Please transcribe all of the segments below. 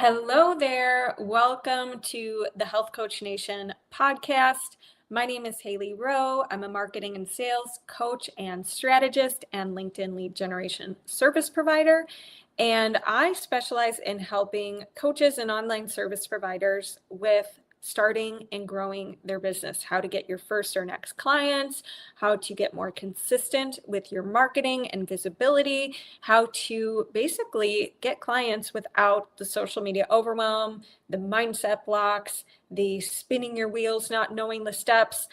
Hello there. Welcome to the Health Coach Nation podcast. My name is Haley Rowe. I'm a marketing and sales coach and strategist and LinkedIn lead generation service provider. And I specialize in helping coaches and online service providers with starting and growing their business, how to get your first or next clients, how to get more consistent with your marketing and visibility, how to basically get clients without the social media overwhelm, the mindset blocks, the spinning your wheels, not knowing the steps,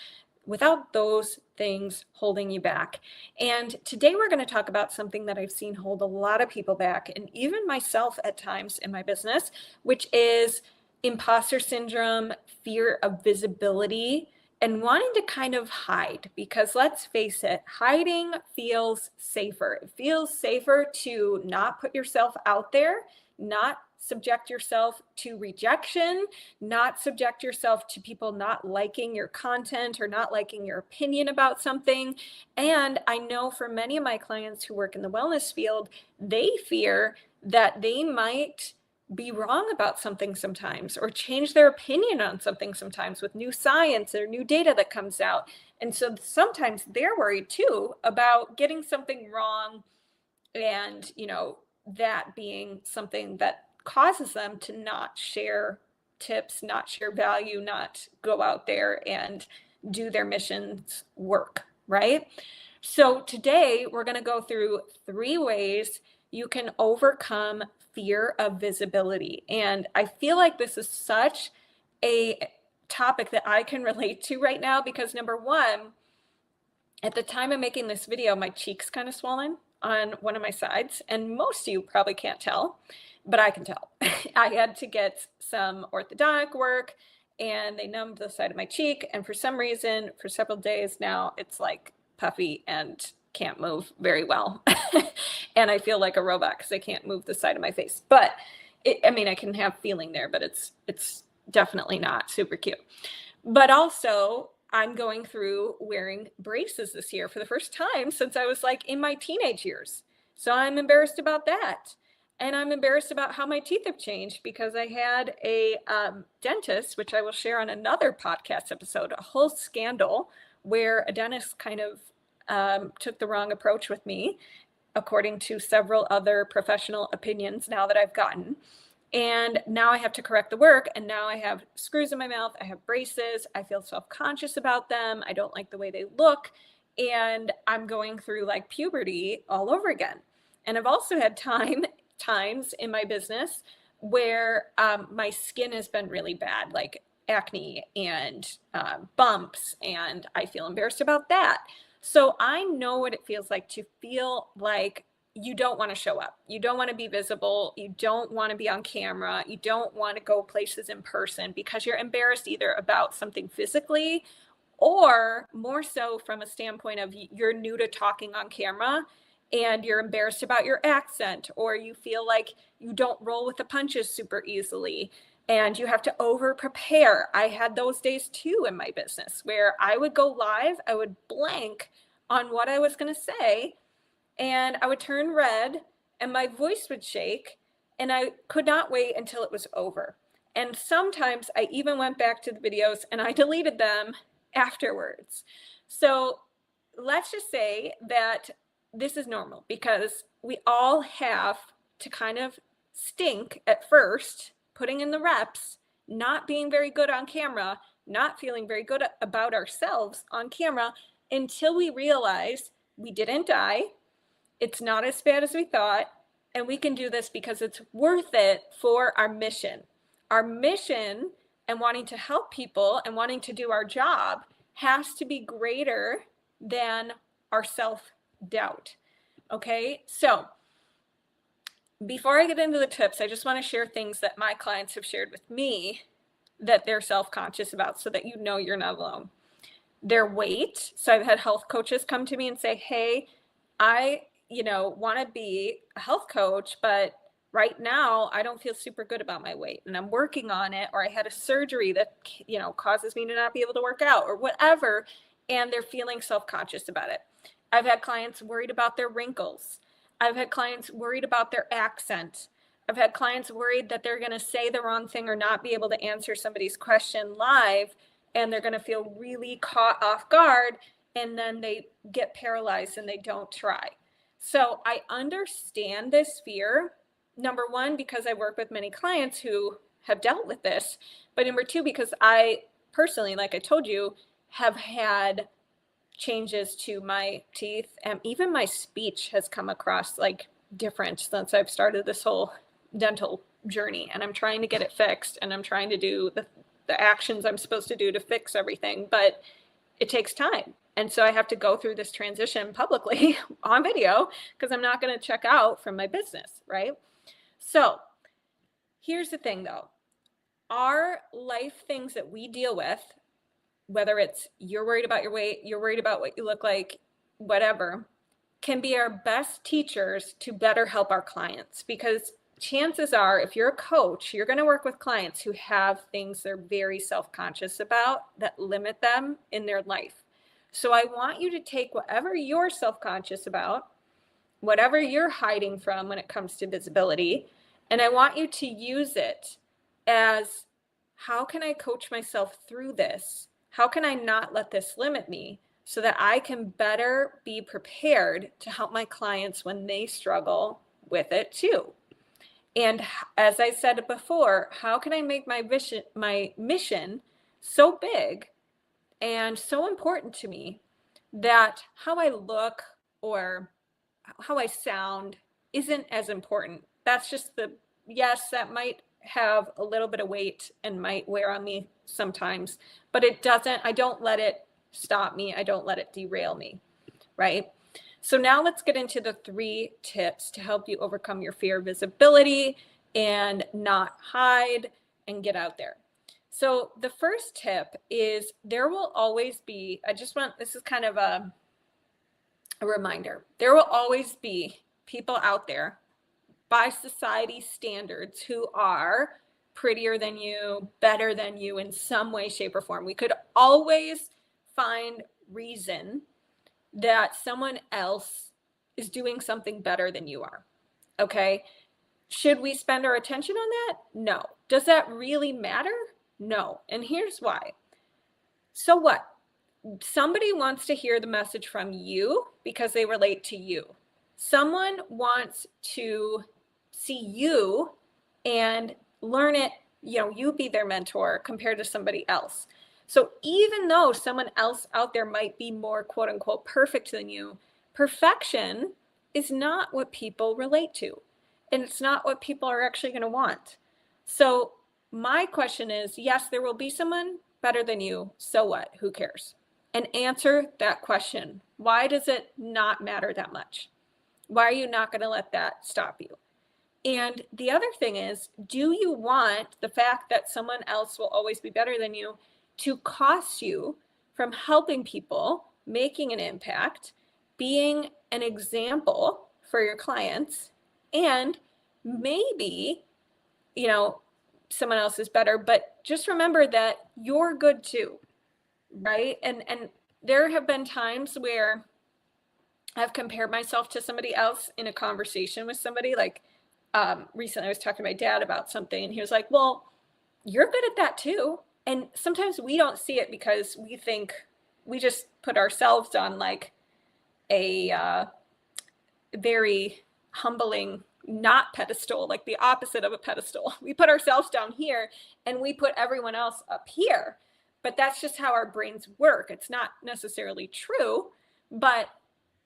without those things holding you back. And today we're going to talk about something that I've seen hold a lot of people back, and even myself at times in my business, which is imposter syndrome, fear of visibility, and wanting to kind of hide, because let's face it, hiding feels safer. It feels safer to not put yourself out there, not subject yourself to rejection, not subject yourself to people not liking your content or not liking your opinion about something. And I know for many of my clients who work in the wellness field, they fear that they might be wrong about something sometimes, or change their opinion on something sometimes with new science or new data that comes out. And so sometimes they're worried too about getting something wrong, and that being something that causes them to not share tips, not share value, not go out there and do their mission's work, right? So today we're going to go through 3 ways you can overcome fear of visibility. And I feel like this is such a topic that I can relate to right now, because number one, at the time of making this video, my cheek's kind of swollen on one of my sides, and most of you probably can't tell, but I can tell. I had to get some orthodontic work, and they numbed the side of my cheek, and for some reason, for several days now, it's like puffy and can't move very well. And I feel like a robot because I can't move the side of my face. But I can have feeling there, but it's definitely not super cute. But also, I'm going through wearing braces this year for the first time since I was like in my teenage years. So I'm embarrassed about that. And I'm embarrassed about how my teeth have changed, because I had a dentist, which I will share on another podcast episode, a whole scandal where a dentist kind of took the wrong approach with me, according to several other professional opinions now that I've gotten. And now I have to correct the work, and now I have screws in my mouth, I have braces, I feel self-conscious about them, I don't like the way they look, and I'm going through like puberty all over again. And I've also had times in my business where my skin has been really bad, like acne and bumps, and I feel embarrassed about that. So I know what it feels like to feel like you don't want to show up. You don't want to be visible. You don't want to be on camera. You don't want to go places in person because you're embarrassed either about something physically, or more so from a standpoint of you're new to talking on camera and you're embarrassed about your accent, or you feel like you don't roll with the punches super easily and you have to over prepare. I had those days too in my business where I would go live, I would blank on what I was going to say, and I would turn red and my voice would shake, and I could not wait until it was over. And sometimes I even went back to the videos and I deleted them afterwards. So let's just say that this is normal, because we all have to kind of stink at first, putting in the reps, not being very good on camera, not feeling very good about ourselves on camera, until we realize we didn't die. It's not as bad as we thought, and we can do this because it's worth it for our mission. Our mission and wanting to help people and wanting to do our job has to be greater than our self-doubt. Okay, so before I get into the tips, I just want to share things that my clients have shared with me that they're self-conscious about, so that you know you're not alone. Their weight. So I've had health coaches come to me and say, hey, I want to be a health coach, but right now I don't feel super good about my weight and I'm working on it, or I had a surgery that causes me to not be able to work out or whatever, and they're feeling self-conscious about it. I've had clients worried about their wrinkles. I've had clients worried about their accent. I've had clients worried that they're going to say the wrong thing or not be able to answer somebody's question live, and they're going to feel really caught off guard, and then they get paralyzed and they don't try. So I understand this fear. Number one, because I work with many clients who have dealt with this, but number two, because I personally, like I told you, have had changes to my teeth, and even my speech has come across like different since I've started this whole dental journey, and I'm trying to get it fixed, and I'm trying to do the actions I'm supposed to do to fix everything, but it takes time. And so I have to go through this transition publicly on video because I'm not going to check out from my business, right? So here's the thing though, our life things that we deal with, whether it's you're worried about your weight, you're worried about what you look like, whatever, can be our best teachers to better help our clients. Because chances are, if you're a coach, you're going to work with clients who have things they're very self-conscious about that limit them in their life. So I want you to take whatever you're self-conscious about, whatever you're hiding from when it comes to visibility, and I want you to use it as, how can I coach myself through this? How can I not let this limit me so that I can better be prepared to help my clients when they struggle with it too? And as I said before, how can I make my mission so big and so important to me that how I look or how I sound isn't as important? That's just yes, that might have a little bit of weight and might wear on me sometimes, but I don't let it stop me. I don't let it derail me, right? So now let's get into the 3 tips to help you overcome your fear of visibility and not hide and get out there. So the first tip is, there will always be, this is kind of a reminder, there will always be people out there by society standards who are prettier than you, better than you in some way, shape, or form. We could always find reason that someone else is doing something better than you are. Okay. Should we spend our attention on that? No. Does that really matter? No. And here's why. So what? Somebody wants to hear the message from you because they relate to you. Someone wants to see you and learn it, you be their mentor compared to somebody else. So even though someone else out there might be more quote unquote perfect than you, perfection is not what people relate to. And it's not what people are actually going to want. So my question is, yes, there will be someone better than you. So what? Who cares? And answer that question. Why does it not matter that much? Why are you not going to let that stop you? And the other thing is, do you want the fact that someone else will always be better than you to cost you from helping people, making an impact, being an example for your clients, and maybe, someone else is better, but just remember that you're good too, right? And there have been times where I've compared myself to somebody else in a conversation with somebody. Like recently I was talking to my dad about something, and he was like, well, you're good at that too. And sometimes we don't see it because we think we just put ourselves on like a very humbling, not pedestal, like the opposite of a pedestal. We put ourselves down here and we put everyone else up here. But that's just how our brains work. It's not necessarily true, but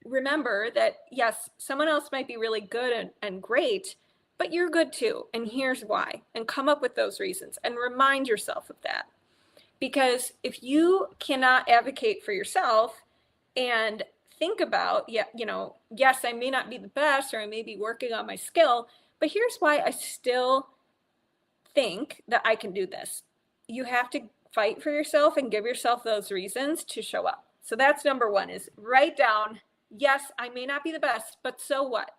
remember that yes, someone else might be really good and great, but you're good too. And here's why. And come up with those reasons and remind yourself of that. Because if you cannot advocate for yourself and think about, yes, I may not be the best, or I may be working on my skill, but here's why I still think that I can do this. You have to fight for yourself and give yourself those reasons to show up. So that's number one, is write down, yes, I may not be the best, but so what?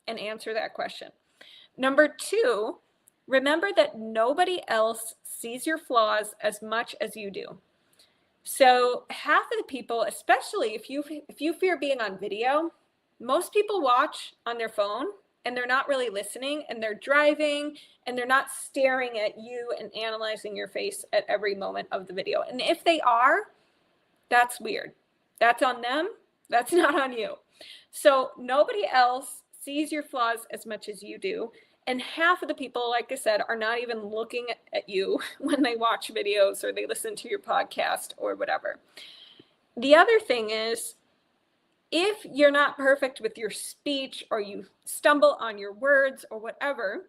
And answer that question. Number two, remember that nobody else sees your flaws as much as you do. So half of the people, especially if you fear being on video, most people watch on their phone and they're not really listening, and they're driving, and they're not staring at you and analyzing your face at every moment of the video. And if they are, that's weird. That's on them. That's not on you. So nobody else sees your flaws as much as you do. And half of the people, like I said, are not even looking at you when they watch videos or they listen to your podcast or whatever. The other thing is, if you're not perfect with your speech or you stumble on your words or whatever,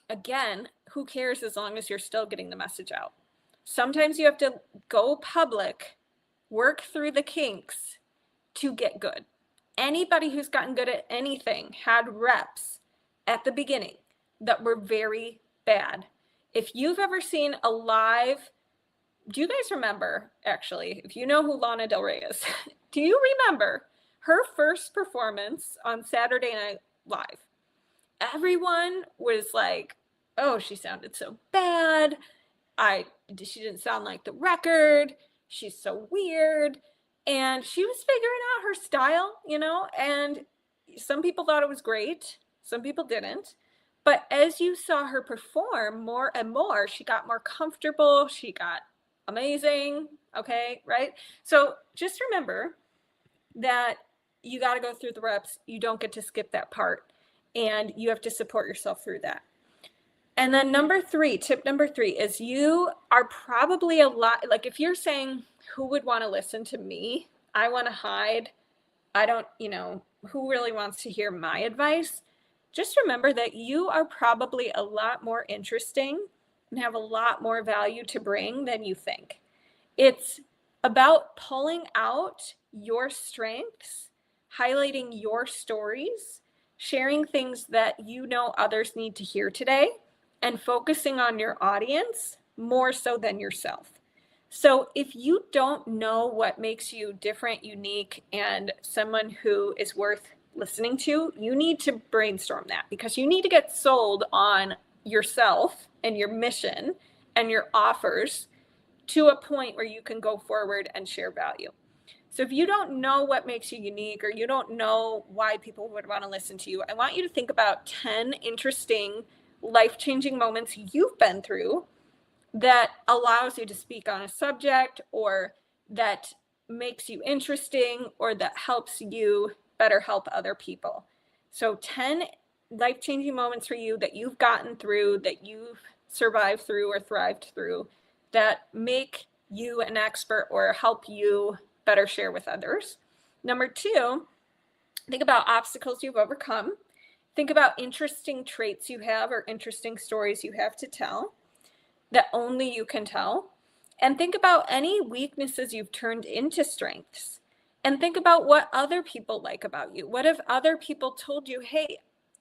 again, who cares as long as you're still getting the message out? Sometimes you have to go public, work through the kinks to get good. Anybody who's gotten good at anything had reps at the beginning that were very bad. If you've ever seen a live, do you guys remember, actually, if you know who Lana Del Rey is, do you remember her first performance on Saturday Night Live? Everyone was like, oh, she sounded so bad. She didn't sound like the record. She's so weird. And she was figuring out her style, and some people thought it was great. Some people didn't. But as you saw her perform more and more, she got more comfortable. She got amazing. Okay, right? So just remember that you got to go through the reps. You don't get to skip that part. And you have to support yourself through that. And then tip number 3 is you are probably a lot, like if you're saying, who would want to listen to me? I want to hide. I don't, who really wants to hear my advice? Just remember that you are probably a lot more interesting and have a lot more value to bring than you think. It's about pulling out your strengths, highlighting your stories, sharing things that others need to hear today, and focusing on your audience more so than yourself. So if you don't know what makes you different, unique, and someone who is worth listening to, you need to brainstorm that, because you need to get sold on yourself and your mission and your offers to a point where you can go forward and share value. So if you don't know what makes you unique, or you don't know why people would want to listen to you, I want you to think about 10 interesting, life-changing moments you've been through that allows you to speak on a subject, or that makes you interesting, or that helps you better help other people. So 10 life-changing moments for you that you've gotten through, that you've survived through or thrived through, that make you an expert or help you better share with others. Number 2, think about obstacles you've overcome. Think about interesting traits you have or interesting stories you have to tell that only you can tell. And think about any weaknesses you've turned into strengths. And think about what other people like about you. What if other people told you, hey,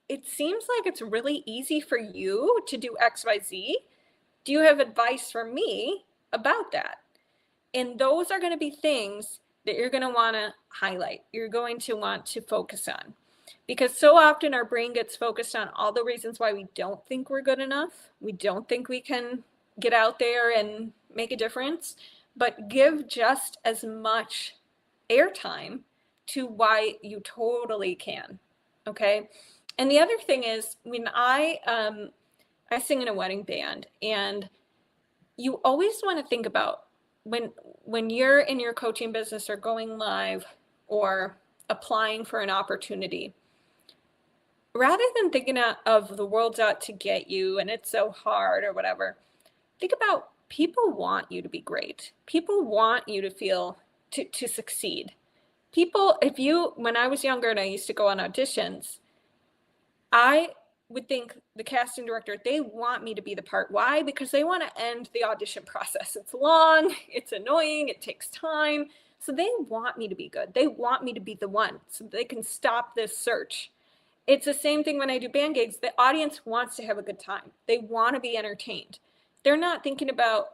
it seems like it's really easy for you to do XYZ. Do you have advice for me about that? And those are going to be things that you're going to want to highlight. You're going to want to focus on. Because so often our brain gets focused on all the reasons why we don't think we're good enough. We don't think we can get out there and make a difference. But give just as much airtime to why you totally can. Okay? And the other thing is, when I sing in a wedding band, and you always want to think about when you're in your coaching business or going live or applying for an opportunity, rather than thinking of the world's out to get you and it's so hard or whatever, think about people want you to be great. People want you to feel to succeed. People, when I was younger and I used to go on auditions, I would think the casting director, they want me to be the part. Why? Because they want to end the audition process. It's long, it's annoying, it takes time. So they want me to be good. They want me to be the one so they can stop this search. It's the same thing when I do band gigs. The audience wants to have a good time. They want to be entertained. They're not thinking about,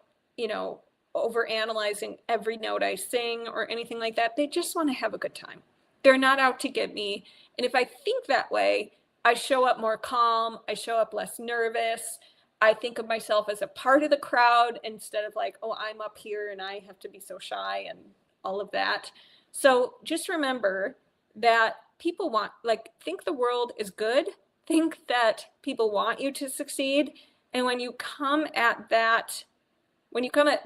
over analyzing every note I sing or anything like that. They just want to have a good time. They're not out to get me. And if I think that way, I show up more calm. I show up less nervous. I think of myself as a part of the crowd instead of like, oh, I'm up here and I have to be so shy and all of that. So just remember that people want, like, think the world is good, think that people want you to succeed. And when you come at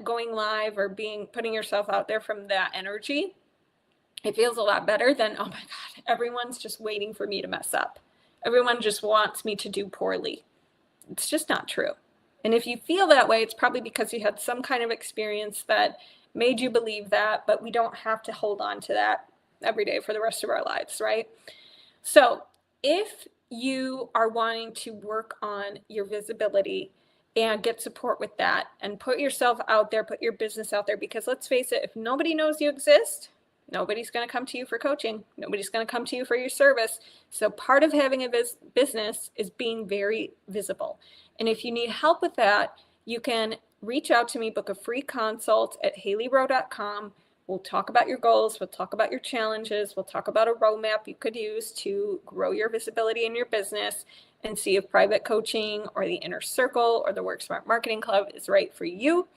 going live or putting yourself out there from that energy, it feels a lot better than, oh my God, everyone's just waiting for me to mess up. Everyone just wants me to do poorly. It's just not true. And if you feel that way, it's probably because you had some kind of experience that made you believe that, but we don't have to hold on to that every day for the rest of our lives, right? So if you are wanting to work on your visibility and get support with that and put yourself out there, put your business out there, because let's face it, if nobody knows you exist, nobody's going to come to you for coaching. Nobody's going to come to you for your service. So part of having a business is being very visible. And if you need help with that, you can reach out to me, book a free consult at haleyrowe.com. We'll talk about your goals. We'll talk about your challenges. We'll talk about a roadmap you could use to grow your visibility in your business and see if private coaching or the Inner Circle or the Work Smart Marketing Club is right for you.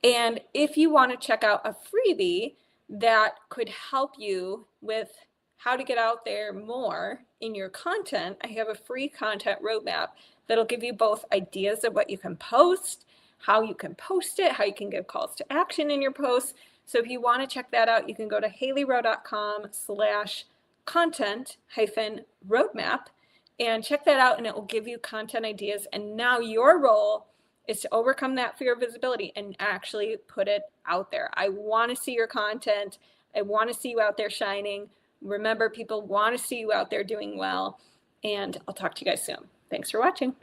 And if you want to check out a freebie that could help you with how to get out there more in your content, I have a free content roadmap that'll give you both ideas of what you can post, how you can post it, how you can give calls to action in your posts. So if you want to check that out, you can go to haleyrowe.com/content-roadmap and check that out, and it will give you content ideas. And now your role is to overcome that fear of visibility and actually put it out there. I want to see your content. I want to see you out there shining. Remember, people want to see you out there doing well. And I'll talk to you guys soon. Thanks for watching.